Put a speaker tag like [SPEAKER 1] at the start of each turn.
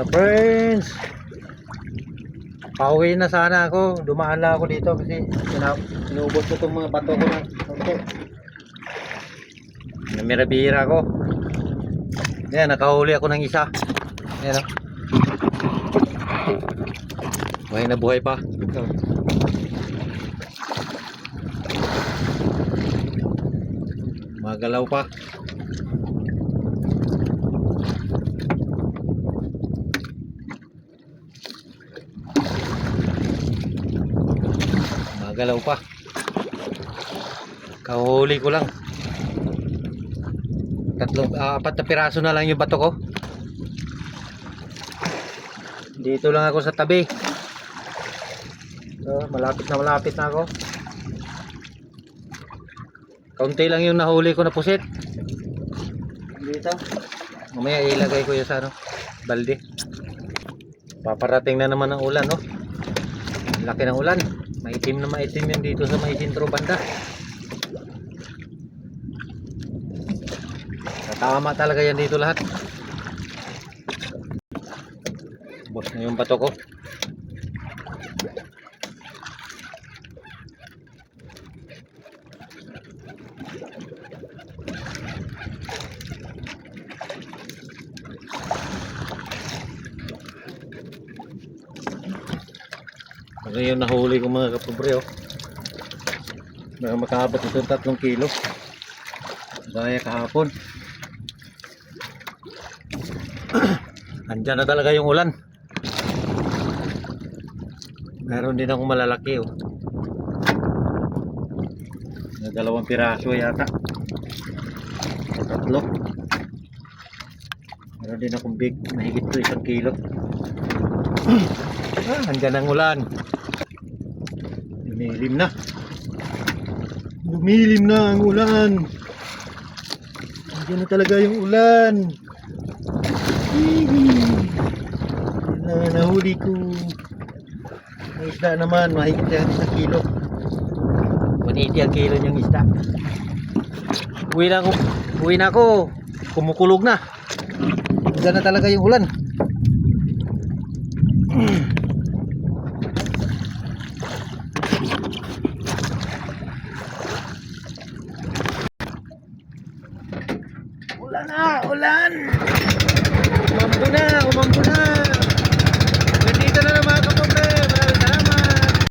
[SPEAKER 1] Friends, pauwi na sana ako. Dumaan lang ako dito kasi inubos ko itong mga bato ko na konti. Namira-bira ako. Yan, nakahuli ako ng isa. Yan o. Buhay na buhay pa. Magalaw pa. Magalaw pa. Kahuli ko lang. Apat na piraso na lang yung bato ko. Dito lang ako sa tabi. So, malapit na ako. Kaunti lang yung nahuli ko na pusit. Dito. Mamaya ilagay ko yung sa balde. Paparating na naman ang ulan, no? Laki ng ulan. Maitim na maitim yan dito sa may sentro banda. Tama talaga yan dito lahat. Bos na yung bato ko. Ano yung nahuli ko mga kapobre, oh. Makaabot ito 3 kilo. Gaya kahapon. Andyan na talaga yung ulan. Meron din akong malalaki, oh. Na 2 piraso yata. 3. Meron din akong big, mahigit to 1 kilo. Andyan ang ulan. Lumilim na. Lumilim na ang ulan. Andyan na talaga yung ulan. Nahuli ko. May isda naman, mahigit yan 1 kilo. 180 ang kilo niyang isda. Uwi na ako. Kumukulog na. Andyan na talaga yung ulan. Ulan na, ulan. Umambo na, umambo na.